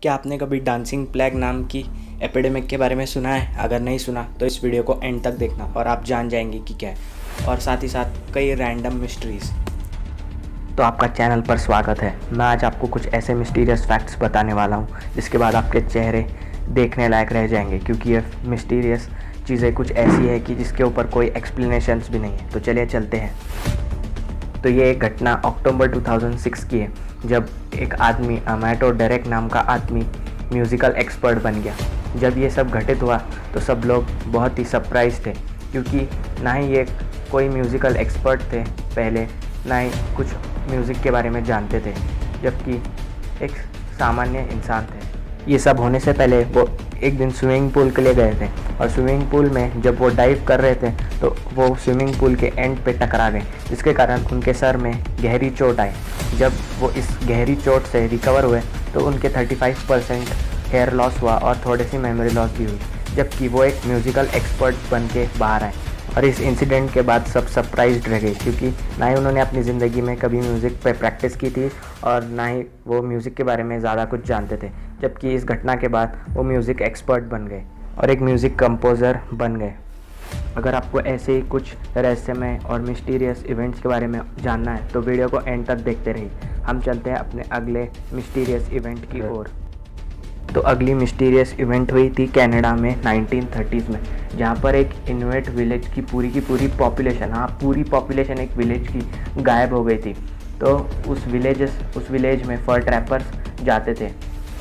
क्या आपने कभी डांसिंग प्लेग नाम की एपिडेमिक के बारे में सुना है? अगर नहीं सुना तो इस वीडियो को एंड तक देखना और आप जान जाएंगे कि क्या है, और साथ ही साथ कई रैंडम मिस्ट्रीज़। तो आपका चैनल पर स्वागत है। मैं आज आपको कुछ ऐसे मिस्टीरियस फैक्ट्स बताने वाला हूँ जिसके बाद आपके चेहरे देखने लायक रह जाएंगे, क्योंकि ये मिस्टीरियस चीज़ें कुछ ऐसी है कि जिसके ऊपर कोई एक्सप्लेनेशंस भी नहीं है। तो चलिए चलते हैं। तो ये एक घटना अक्टूबर 2006 की है, जब एक आदमी अमैटो डेरेक नाम का आदमी म्यूज़िकल एक्सपर्ट बन गया। जब ये सब घटित हुआ तो सब लोग बहुत ही सरप्राइज थे, क्योंकि ना ही ये कोई म्यूज़िकल एक्सपर्ट थे पहले, ना ही कुछ म्यूज़िक के बारे में जानते थे, जबकि एक सामान्य इंसान थे। ये सब होने से पहले वो एक दिन स्विमिंग पूल के लिए गए थे, और स्विमिंग पूल में जब वो डाइव कर रहे थे तो वो स्विमिंग पूल के एंड पे टकरा गए, जिसके कारण उनके सर में गहरी चोट आई। जब वो इस गहरी चोट से रिकवर हुए तो उनके 35% हेयर लॉस हुआ और थोड़ी सी मेमोरी लॉस भी हुई, जबकि वो एक म्यूज़िकल एक्सपर्ट बन के बाहर आए। और इस इंसिडेंट के बाद सब सरप्राइज्ड रह गए, क्योंकि ना ही उन्होंने अपनी ज़िंदगी में कभी म्यूज़िक पे प्रैक्टिस की थी और ना ही वो म्यूज़िक के बारे में ज़्यादा कुछ जानते थे। जबकि इस घटना के बाद वो म्यूज़िक एक्सपर्ट बन गए और एक म्यूज़िक कंपोज़र बन गए। अगर आपको ऐसे ही कुछ रहस्यमय और मिस्टीरियस इवेंट्स के बारे में जानना है तो वीडियो को एंड तक देखते रहिए। हम चलते हैं अपने अगले मिस्टीरियस इवेंट की ओर। तो अगली मिस्टीरियस इवेंट हुई थी कनाडा में 1930s में, जहाँ पर एक इनुइट विलेज की पूरी पॉपुलेशन, हाँ पूरी पॉपुलेशन एक विलेज की गायब हो गई थी। तो उस विलेज में फर ट्रैपर्स जाते थे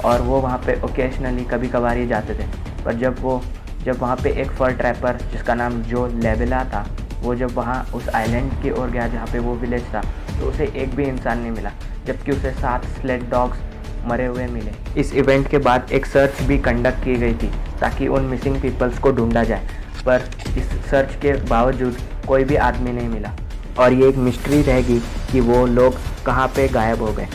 और वो वहाँ पे ओकेजनली कभी कभार ही जाते थे। पर जब वहाँ पे एक फर ट्रैपर जिसका नाम जो लेवेला था, वो जब वहाँ उस आइलैंड की ओर गया जहाँ पे वो विलेज था, तो उसे एक भी इंसान नहीं मिला, जबकि उसे 7 स्लेड डॉग्स मरे हुए मिले। इस इवेंट के बाद एक सर्च भी कंडक्ट की गई थी ताकि उन मिसिंग पीपल्स को ढूंढा जाए, पर इस सर्च के बावजूद कोई भी आदमी नहीं मिला और ये एक मिस्ट्री रहेगी कि वो लोग कहाँ पे गायब हो गए,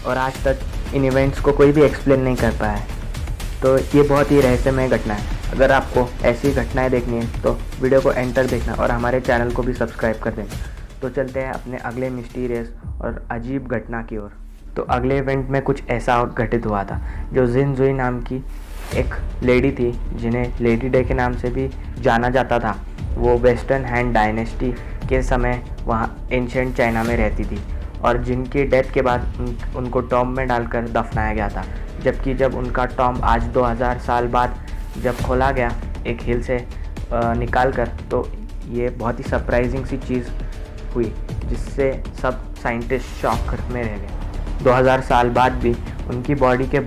और आज तक इन इवेंट्स को कोई भी एक्सप्लेन नहीं कर पाया है। तो ये बहुत ही रहस्यमय घटना है। अगर आपको ऐसी घटनाएं देखनी है तो वीडियो को एंड तक देखना और हमारे चैनल को भी सब्सक्राइब कर देना। तो चलते हैं अपने अगले मिस्टीरियस और अजीब घटना की ओर। तो अगले इवेंट में कुछ ऐसा घटित हुआ था। जो जिन जुई नाम की एक लेडी थी, जिन्हें लेडी डे के नाम से भी जाना जाता था, वो वेस्टर्न हैन डायनेस्टी के समय वहाँ एंशिएंट चाइना में रहती थी, और जिनकी डेथ के बाद उनको टॉम्ब में डालकर दफनाया गया था। जबकि जब उनका टॉम्ब आज 2000 साल बाद जब खोला गया एक हिल से निकाल कर, तो ये बहुत ही सरप्राइजिंग सी चीज़ हुई, जिससे सब साइंटिस्ट शॉक में रह गए। 2000 साल बाद भी उनकी बॉडी के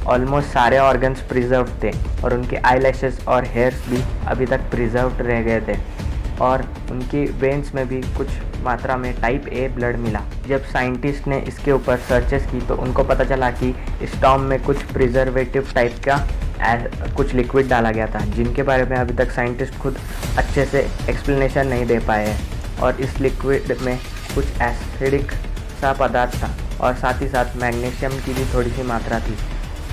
ऑलमोस्ट सारे ऑर्गन्स प्रिजर्व थे, और उनके आईलैशेस और हेयर्स भी अभी तक प्रिजर्व्ड रह गए थे, और उनकी वेन्स में भी कुछ मात्रा में टाइप ए ब्लड मिला। जब साइंटिस्ट ने इसके ऊपर सर्चेस की तो उनको पता चला कि इस टॉम्ब में कुछ प्रिजर्वेटिव टाइप का कुछ लिक्विड डाला गया था, जिनके बारे में अभी तक साइंटिस्ट खुद अच्छे से एक्सप्लेनेशन नहीं दे पाए हैं। और इस लिक्विड में कुछ एसिडिक सा पदार्थ था, और साथ ही साथ मैग्नीशियम की भी थोड़ी सी मात्रा थी,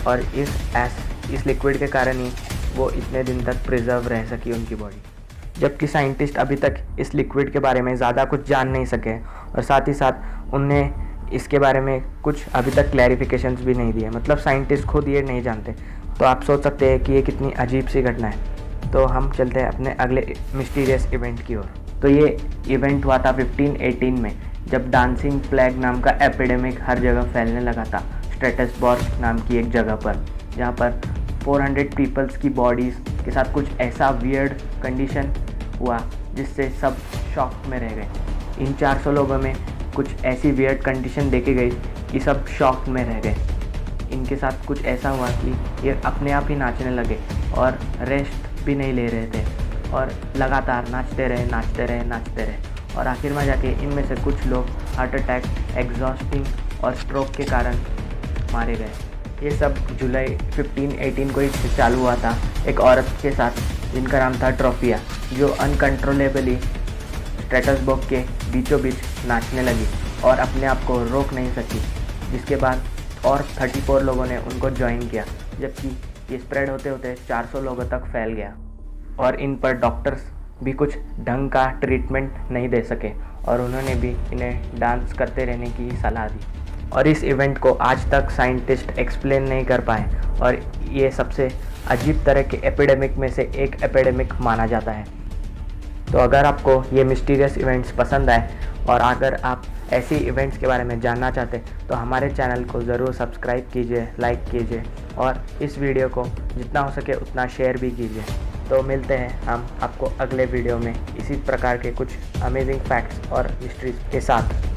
और इस लिक्विड के कारण ही वो इतने दिन तक प्रिजर्व रह सकी उनकी बॉडी। जबकि साइंटिस्ट अभी तक इस लिक्विड के बारे में ज़्यादा कुछ जान नहीं सके, और साथ ही साथ उनने इसके बारे में कुछ अभी तक क्लैरिफिकेशंस भी नहीं दिए। मतलब साइंटिस्ट खुद ये नहीं जानते। तो आप सोच सकते हैं कि ये कितनी अजीब सी घटना है। तो हम चलते हैं अपने अगले मिस्टीरियस इवेंट की ओर। तो ये इवेंट हुआ था 1518 में, जब डांसिंग प्लेग नाम का एपिडेमिक हर जगह फैलने लगा था, स्ट्रेटसबर्ग नाम की एक जगह पर, जहाँ पर 400 पीपल्स की बॉडीज़ के साथ कुछ ऐसा वियर्ड कंडीशन हुआ जिससे सब शॉक में रह गए। इन 400 लोगों में कुछ ऐसी वियर्ड कंडीशन देखी गई कि सब शॉक में रह गए। इनके साथ कुछ ऐसा हुआ कि ये अपने आप ही नाचने लगे और रेस्ट भी नहीं ले रहे थे, और लगातार नाचते रहे, और आखिर में जाके इनमें से कुछ लोग हार्ट अटैक, एग्जॉस्टिंग और स्ट्रोक के कारण मारे गए। ये सब जुलाई 1518 को ही चालू हुआ था एक औरत के साथ जिनका नाम था ट्रोफिया, जो अनकंट्रोलेबली स्ट्रेटसबर्ग के बीचों बीच नाचने लगी और अपने आप को रोक नहीं सकी, जिसके बाद और 34 लोगों ने उनको ज्वाइन किया, जबकि ये स्प्रेड होते होते 400 लोगों तक फैल गया। और इन पर डॉक्टर्स भी कुछ ढंग का ट्रीटमेंट नहीं दे सके, और उन्होंने भी इन्हें डांस करते रहने की सलाह दी। और इस इवेंट को आज तक साइंटिस्ट एक्सप्लेन नहीं कर पाए और ये सबसे अजीब तरह के एपिडेमिक में से एक एपिडेमिक माना जाता है। तो अगर आपको ये मिस्टीरियस इवेंट्स पसंद आए और अगर आप ऐसी इवेंट्स के बारे में जानना चाहते तो हमारे चैनल को ज़रूर सब्सक्राइब कीजिए, लाइक कीजिए और इस वीडियो को जितना हो सके उतना शेयर भी कीजिए। तो मिलते हैं हम आपको अगले वीडियो में इसी प्रकार के कुछ अमेजिंग फैक्ट्स और हिस्ट्रीज के साथ।